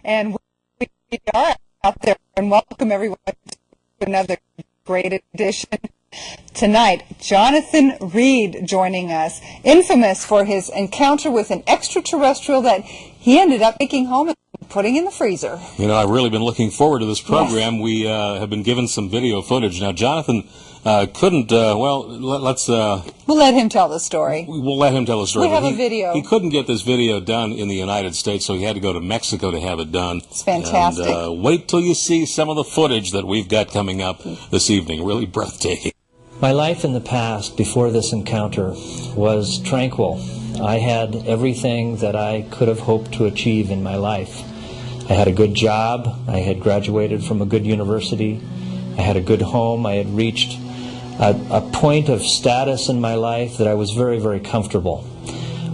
And we are out there, and welcome everyone to another great edition. Tonight, Jonathan Reed joining us, infamous for his encounter with an extraterrestrial that he ended up taking home and putting in the freezer. You know, I've really been looking forward to this program. Yes. We have been given some video footage. Now, Jonathan couldn't, let's... We'll let him tell the story. We'll let him tell the story. We have a video. He couldn't get this video done in the United States, so he had to go to Mexico to have it done. It's fantastic. And wait till you see some of the footage that we've got coming up this evening. Really breathtaking. My life in the past, before this encounter, was tranquil. I had everything that I could have hoped to achieve in my life. I had a good job. I had graduated from a good university. I had a good home. I had reached a point of status in my life that I was very, very comfortable.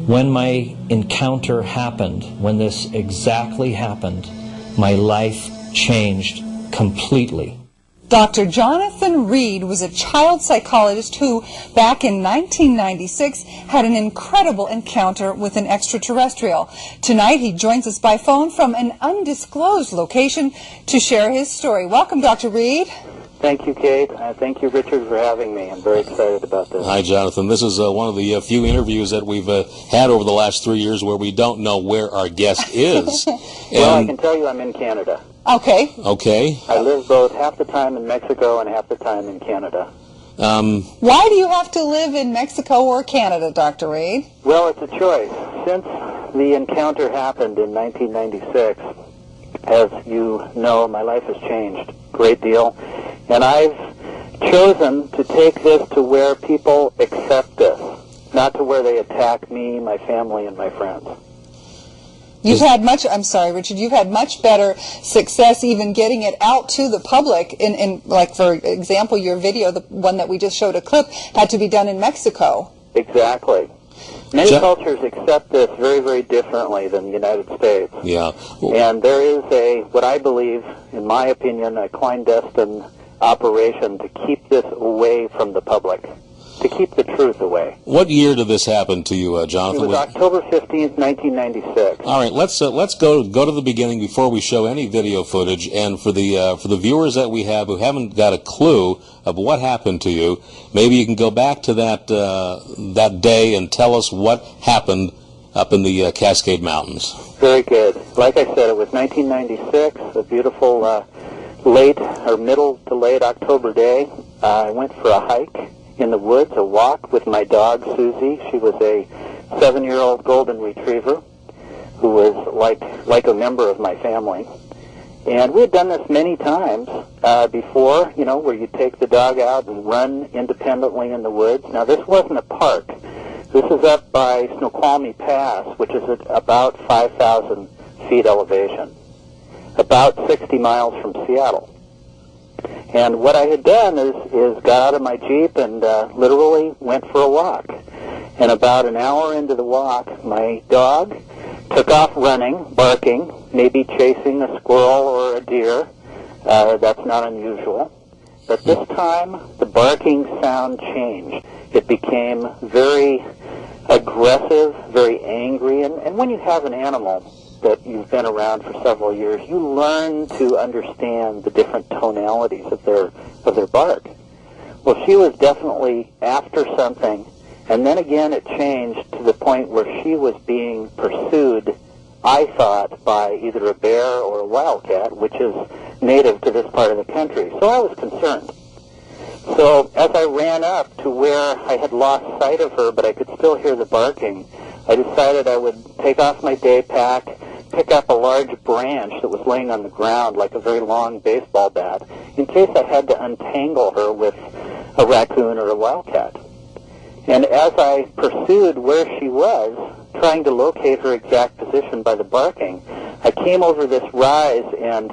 When my encounter happened, when this exactly happened, my life changed completely. Dr. Jonathan Reed was a child psychologist who, back in 1996, had an incredible encounter with an extraterrestrial. Tonight, he joins us by phone from an undisclosed location to share his story. Welcome, Dr. Reed. Thank you, Kate. Thank you, Richard, for having me. I'm very excited about this. Hi, Jonathan. This is one of the few interviews that we've had over the last 3 years where we don't know where our guest is. Well, I can tell you I'm in Canada. Okay. Okay. I live both half the time in Mexico and half the time in Canada. Why do you have to live in Mexico or Canada, Dr. Reed? Well, it's a choice. Since the encounter happened in 1996, as you know, my life has changed a great deal. And I've chosen to take this to where people accept this, not to where they attack me, my family, and my friends. You've had much, I'm sorry, Richard, you've had much better success even getting it out to the public. Like, for example, your video, the one that we just showed a clip, had to be done in Mexico. Exactly. Many cultures accept this very, very differently than the United States. Yeah. And there is what I believe, in my opinion, a clandestine operation to keep this away from the public, to keep the truth away. What year did this happen to you, Jonathan? It was October 15th, 1996. All right, let's go to the beginning before we show any video footage. And for the viewers that we have who haven't got a clue of what happened to you, maybe you can go back to that day and tell us what happened up in the Cascade Mountains. Very good. Like I said, it was 1996, a beautiful late or middle to late October day. I went for a hike in the woods, a walk with my dog Susie. She was a 7-year-old golden retriever who was like a member of my family. And we had done this many times before, you know, where you take the dog out and run independently in the woods. Now, this wasn't a park. This is up by Snoqualmie Pass, which is at about 5,000 feet elevation, about 60 miles from Seattle. And what I had done is got out of my Jeep and literally went for a walk. And about an hour into the walk, my dog took off running, barking, maybe chasing a squirrel or a deer. That's not unusual. But this time, the barking sound changed. It became very aggressive, very angry. And when you have an animal that you've been around for several years, you learn to understand the different tonalities of their bark. Well, she was definitely after something, and then again it changed to the point where she was being pursued, I thought, by either a bear or a wildcat, which is native to this part of the country. So I was concerned. So as I ran up to where I had lost sight of her, but I could still hear the barking, I decided I would take off my day pack, pick up a large branch that was laying on the ground like a very long baseball bat, in case I had to untangle her with a raccoon or a wildcat. And as I pursued where she was, trying to locate her exact position by the barking, I came over this rise and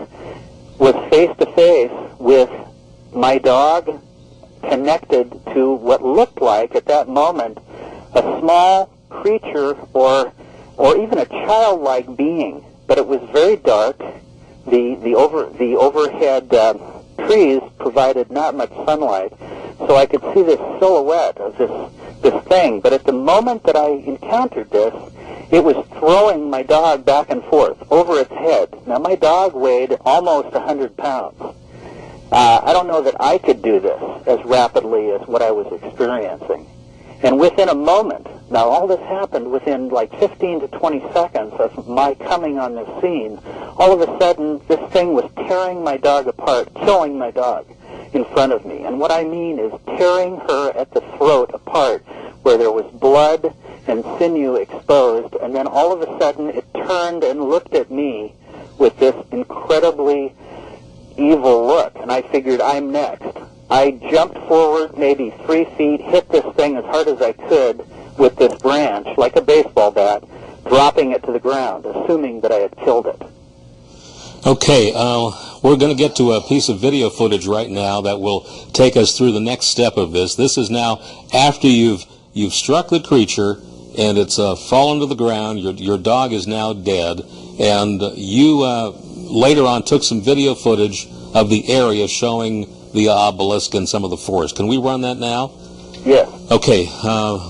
was face to face with my dog connected to what looked like, at that moment, a small creature or even a childlike being, but it was very dark. The overhead trees provided not much sunlight, so I could see this silhouette of this thing. But at the moment that I encountered this, it was throwing my dog back and forth over its head. Now, my dog weighed almost 100 pounds. I don't know that I could do this as rapidly as what I was experiencing. And within a moment, now all this happened within like 15 to 20 seconds of my coming on the scene, all of a sudden this thing was tearing my dog apart, killing my dog in front of me. And what I mean is tearing her at the throat apart, where there was blood and sinew exposed, and then all of a sudden it turned and looked at me with this incredibly evil look, and I figured, I'm next. I jumped forward maybe 3 feet, hit this thing as hard as I could with this branch, like a baseball bat, dropping it to the ground, assuming that I had killed it. Okay, we're going to get to a piece of video footage right now that will take us through the next step of this. This is now after you've struck the creature and it's fallen to the ground. Your dog is now dead, and you later on took some video footage of the area showing the obelisk and some of the forest. Can we run that now? Yes. Okay,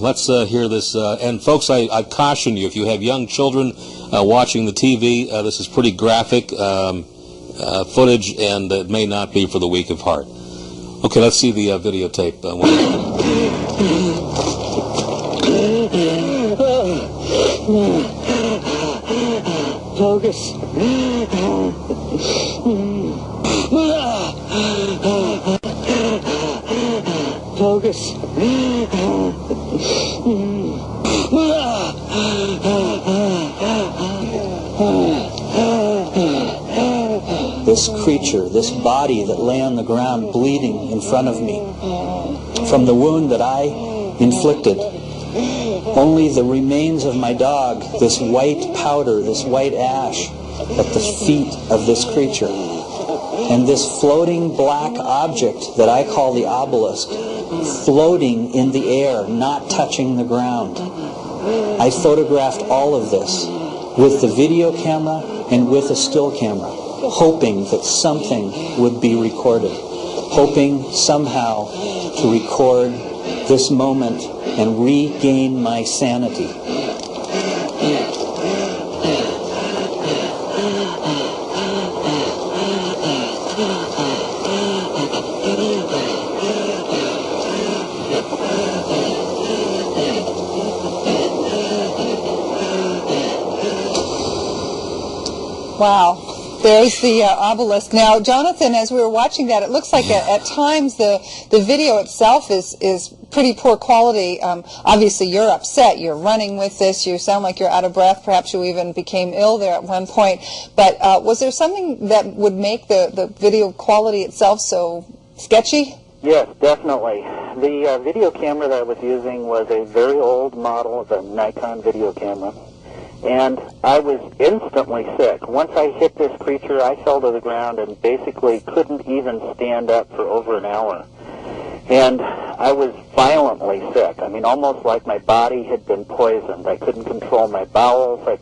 let's hear this. And folks, I caution you, if you have young children watching the TV, this is pretty graphic footage, and it may not be for the weak of heart. Okay, let's see the videotape. Focus. Focus. This creature, this body that lay on the ground bleeding in front of me, from the wound that I inflicted, only the remains of my dog, this white powder, this white ash at the feet of this creature, and this floating black object that I call the obelisk, floating in the air, not touching the ground. I photographed all of this with the video camera and with a still camera, hoping that something would be recorded, hoping somehow to record this moment and regain my sanity. Wow. There's the obelisk. Now, Jonathan, as we were watching that, it looks like at times the video itself is pretty poor quality. Obviously, you're upset. You're running with this. You sound like you're out of breath. Perhaps you even became ill there at one point. But was there something that would make the video quality itself so sketchy? Yes, definitely. The video camera that I was using was a very old model of a Nikon video camera. And I was instantly sick. Once I hit this creature, I fell to the ground and basically couldn't even stand up for over an hour. And I was violently sick. I mean, almost like my body had been poisoned. I couldn't control my bowels. I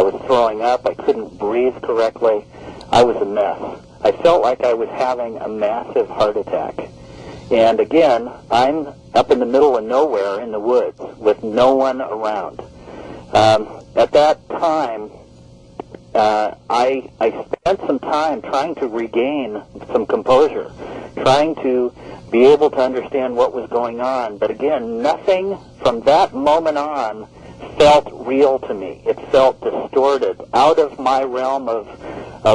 was throwing up. I couldn't breathe correctly. I was a mess. I felt like I was having a massive heart attack. And again, I'm up in the middle of nowhere in the woods with no one around. At that time, I spent some time trying to regain some composure, trying to be able to understand what was going on. But again, nothing from that moment on felt real to me. It felt distorted, out of my realm of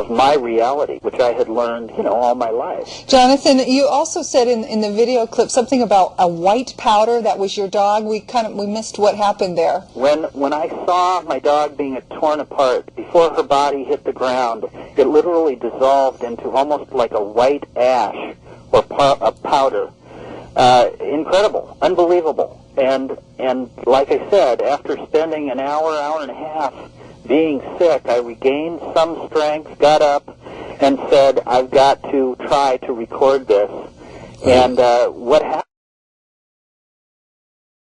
my reality, which I had learned, all my life. Jonathan, you also said in the video clip something about a white powder that was your dog. We missed what happened there. When I saw my dog being torn apart, before her body hit the ground, it literally dissolved into almost like a white ash or a powder. Incredible, unbelievable. And like I said, after spending an hour and a half being sick, I regained some strength, got up, and said, I've got to try to record this. And what happened